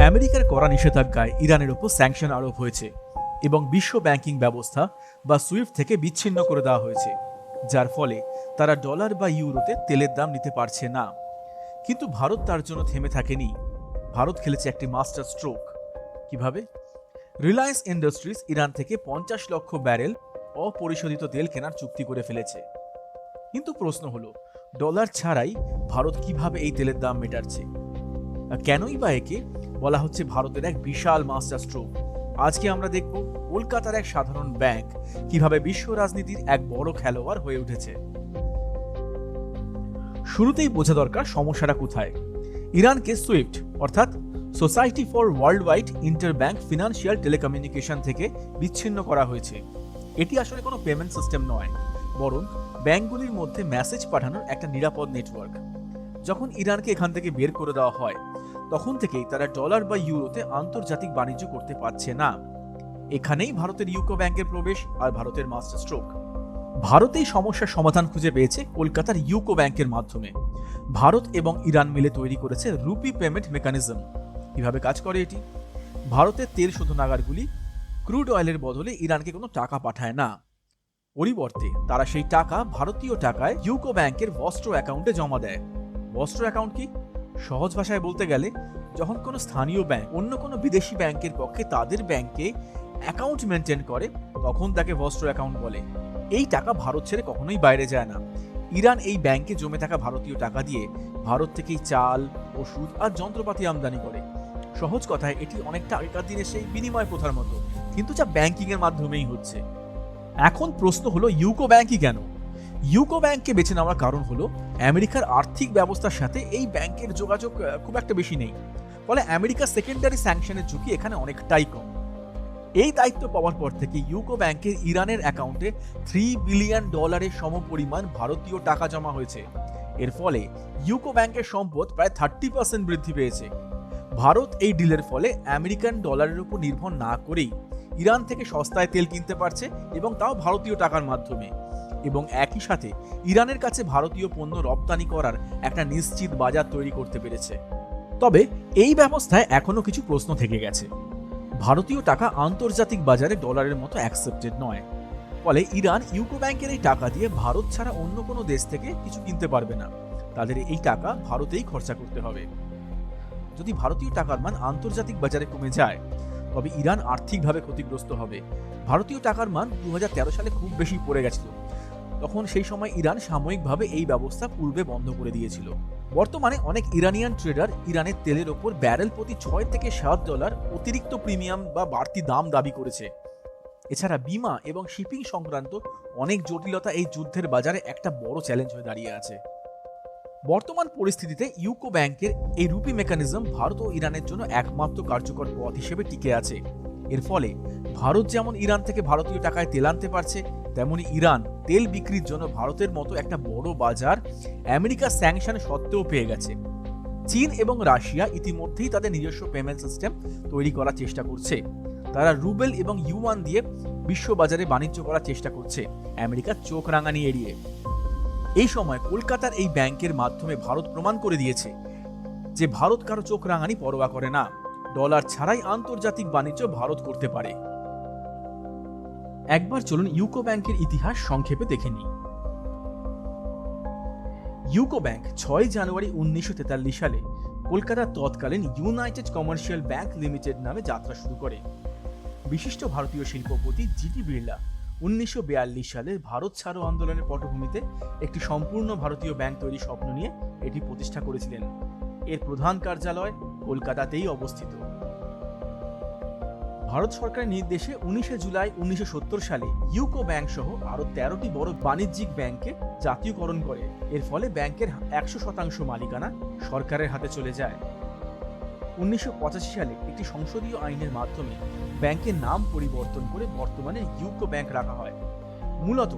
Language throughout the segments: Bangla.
আমেরিকার কড়া নিষেধাজ্ঞায় ইরানের উপর স্যাংশন আরোপ হয়েছে এবং বিশ্ব ব্যাংকিং ব্যবস্থা বা সুইফট থেকে বিচ্ছিন্ন করে দেওয়া হয়েছে, যার ফলে তারা ডলার বা ইউরোতে তেলের দাম নিতে পারছে না। কিন্তু ভারত তার জন্য থেমে থাকেনি। ভারত খেলেছে একটি মাস্টার স্ট্রোক। কিভাবে? রিলায়েন্স ইন্ডাস্ট্রিজ ইরান থেকে 50 লক্ষ ব্যারেল অপরিশোধিত তেল কেনার চুক্তি করে ফেলেছে। কিন্তু প্রশ্ন হলো, ডলার ছাড়াই ভারত কিভাবে এই তেলের দাম মেটাচ্ছে? কেনই বা একে বলা হচ্ছে ভারতের এক বিশাল মাস্টার স্ট্রোক? আজকে আমরা দেখব কলকাতার এক সাধারণ ব্যাংক কিভাবে বিশ্ব রাজনীতির এক বড় খেলোয়াড় হয়ে উঠেছে। শুরুতেই বোঝা দরকার সমস্যাটা কোথায়। ইরানকে সুইফট অর্থাৎ society for world wide inter bank financial telecommunication থেকে বিচ্ছিন্ন করা হয়েছে। এটি আসলে কোনো পেমেন্ট সিস্টেম নয়, বরং ব্যাংকগুলির মধ্যে মেসেজ পাঠানোর একটা নিরাপদ নেটওয়ার্ক। যখন ইরানকে এখান থেকে বের করে দেওয়া হয়, তখন থেকেই তারা ডলার বা ইউরোতে আন্তর্জাতিক বাণিজ্য করতে পারছে না। এখানেই ভারতের ইউকো ব্যাংকের প্রবেশ আর ভারতের মাস্টার স্ট্রোক। ভারত এই সমস্যার সমাধান খুঁজে পেয়েছে কলকাতার ইউকো ব্যাংকের মাধ্যমে। ভারত এবং ইরান মিলে তৈরি করেছে রুপি পেমেন্ট মেকানিজম। কিভাবে কাজ করে এটি? ভারতের তেল শোধনাগারগুলি ক্রুড অয়েলের বদলে ইরানকে কোনো টাকা পাঠায় না। পরিবর্তে তারা সেই টাকা ভারতীয় টাকায় ইউকো ব্যাংকের বস্ত্র অ্যাকাউন্টে জমা দেয়। বস্ত্র অ্যাকাউন্ট কি? সহজ ভাষায় বলতে গেলে, যখন কোনো স্থানীয় ব্যাংক অন্য কোনো বিদেশি ব্যাংকের পক্ষে তাদের ব্যাংকে অ্যাকাউন্ট মেনটেন করে, তখন তাকে বস্ত্র অ্যাকাউন্ট বলে। এই টাকা ভারত ছেড়ে কখনোই বাইরে যায় না। ইরান এই ব্যাংকে জমে থাকা ভারতীয় টাকা দিয়ে ভারত থেকেই চাল, ওষুধ আর যন্ত্রপাতি আমদানি করে। সহজ কথায় এটি অনেকটা আগেকার দিনে সেই বিনিময় প্রথার মতো, কিন্তু যা ব্যাংকিং এর মাধ্যমেই হচ্ছে। এখন প্রশ্ন হলো, ইউকো ব্যাংকই কেন? ইউকো ব্যাংককে বেছে নেওয়ার কারণ হলো আমেরিকার আর্থিক ব্যবস্থার সাথে এই ব্যাংকের যোগাযোগ খুব একটা বেশি নেই। ফলে আমেরিকার সেকেন্ডারি স্যাংশনের ঝুঁকি এখানে অনেকটাই কম। এই দায়িত্ব পাওয়ার পর থেকে ইউকো ব্যাংকের ইরানের অ্যাকাউন্টে $3 বিলিয়ন সমপরিমাণ ভারতীয় টাকা জমা হয়েছে। এর ফলে ইউকো ব্যাংকের সম্পদ প্রায় 30% বৃদ্ধি পেয়েছে। ভারত এই ডিলের ফলে আমেরিকান ডলারের উপর নির্ভর না করেই ইরান থেকে সস্তায় তেল কিনতে পারছে, এবং তাও ভারতীয় টাকার মাধ্যমে। এবং একই সাথে ইরানের কাছে ভারতীয় পণ্য রপ্তানি করার একটা নিশ্চিত বাজার তৈরি করতে পেরেছে। তবে এই ব্যবস্থায় এখনো কিছু প্রশ্ন থেকে গেছে। ভারতীয় টাকা আন্তর্জাতিক বাজারে ডলারের মতো অ্যাকসেপ্টেড নয়। ফলে ইরান ইউকো ব্যাংকের এই টাকা দিয়ে ভারত ছাড়া অন্য কোনো দেশ থেকে কিছু কিনতে পারবে না। তাদের এই টাকা ভারতেই খরচা করতে হবে। যদি ভারতীয় টাকার মান আন্তর্জাতিক বাজারে কমে যায়, তবে ইরান আর্থিকভাবে ক্ষতিগ্রস্ত হবে। ভারতীয় টাকার মান 2013 সালে খুব বেশি পড়ে গেছিল। তখন সেই সময় ইরান সাময়িকভাবে এই ব্যবস্থা পূর্বে বন্ধ করে দিয়েছিল। বর্তমানে অনেক ইরানিয়ান ট্রেডার ইরানের তেলের ওপর ব্যারেল প্রতি $6 থেকে $7 অতিরিক্ত প্রিমিয়াম বা বাড়তি দাম দাবি করেছে। এছাড়া বীমা এবং শিপিং সংক্রান্ত অনেক জটিলতা এই যুদ্ধের বাজারে একটা বড় চ্যালেঞ্জ হয়ে দাঁড়িয়ে আছে। বর্তমান পরিস্থিতিতে ইউকো ব্যাংকের এই রুপি মেকানিজম ভারত ও ইরানের জন্য একমাত্র কার্যকর পথ হিসেবে টিকে আছে। এর ফলে ভারত যেমন ইরান থেকে ভারতীয় টাকায় তেল আনতে পারছে, তেমনি ইরান তেল বিক্রির জন্য ভারতের মতো একটা বড় বাজার আমেরিকার স্যাংশন সত্ত্বেও পেয়ে গেছে। চীন এবং রাশিয়া ইতিমধ্যেই তাদের নিজস্ব পেমেন্ট সিস্টেম তৈরি করার চেষ্টা করছে। তারা রুবেল এবং ইউয়ান দিয়ে বিশ্ব বাজারে বাণিজ্য করার চেষ্টা করছে, আমেরিকার চোখ রাঙানি এড়িয়ে। এই সময় কলকাতার এই ব্যাংকের মাধ্যমে ভারত প্রমাণ করে দিয়েছে যে ভারত কারো চোখ রাঙানি পরোয়া করে না। ডলার ছাড়াই আন্তর্জাতিক বাণিজ্য ভারত করতে পারে। একবার চলুন ইউকো ব্যাংকের ইতিহাস সংক্ষেপে দেখে নিই। ইউকো ব্যাংক 6 জানুয়ারি 1943 সালে কলকাতার তৎকালীন ইউনাইটেড কমার্শিয়াল ব্যাংক লিমিটেড নামে যাত্রা শুরু করে। বিশিষ্ট ভারতীয় শিল্পপতি জিটি বিড়লা 1942 সালে ভারত ছাড়ো আন্দোলনের পটভূমিতে একটি সম্পূর্ণ ভারতীয় ব্যাংক তৈরির স্বপ্ন নিয়ে এটি প্রতিষ্ঠা করেছিলেন। এর প্রধান কার্যালয় কলকাতাতেই অবস্থিত। ভারত সরকারের নির্দেশে 19 জুলাই 1970 সালে ইউকো ব্যাংক সহ আরো 13টি বড় বাণিজ্যিক ব্যাংকে জাতীয়করণ করে। এর ফলে ব্যাংকের 100% মালিকানা সরকারের হাতে চলে যায়। 1985 সালে একটি সংসদীয় আইনের মাধ্যমে ব্যাংকের নাম পরিবর্তন করে বর্তমানে ইউকো ব্যাংক রাখা হয়। মূলত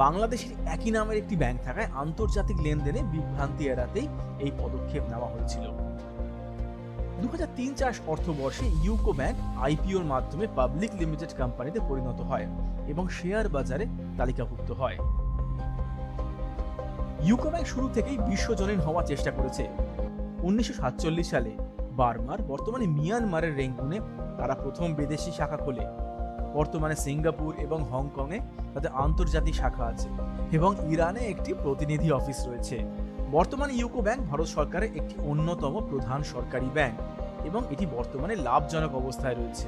বাংলাদেশের একই নামের একটি ব্যাংক থাকায় আন্তর্জাতিক লেনদেনে বিভ্রান্তি এড়াতেই এই পদক্ষেপ নেওয়া হয়েছিল। 2003-04 অর্থবর্ষে ইউকো ব্যাংক আইপিওর মাধ্যমে পাবলিক লিমিটেড কোম্পানিতে পরিণত হয় এবং শেয়ার বাজারে তালিকাভুক্ত হয়। ইউকো ব্যাংক শুরু থেকেই বিশ্বজনীন হওয়ার চেষ্টা করেছে। 1947 সালে বার্মার, বর্তমানে মিয়ানমারের রেঙ্গুনে তারা প্রথম বিদেশি শাখা খোলে। বর্তমানে সিঙ্গাপুর এবং হংকংয়ে তাদের আন্তর্জাতিক শাখা আছে এবং ইরানে একটি প্রতিনিধি অফিস রয়েছে। বর্তমানে ইউকো ব্যাংক ভারত সরকারের একটি অন্যতম প্রধান সরকারি ব্যাংক এবং এটি বর্তমানে লাভজনক অবস্থায় রয়েছে।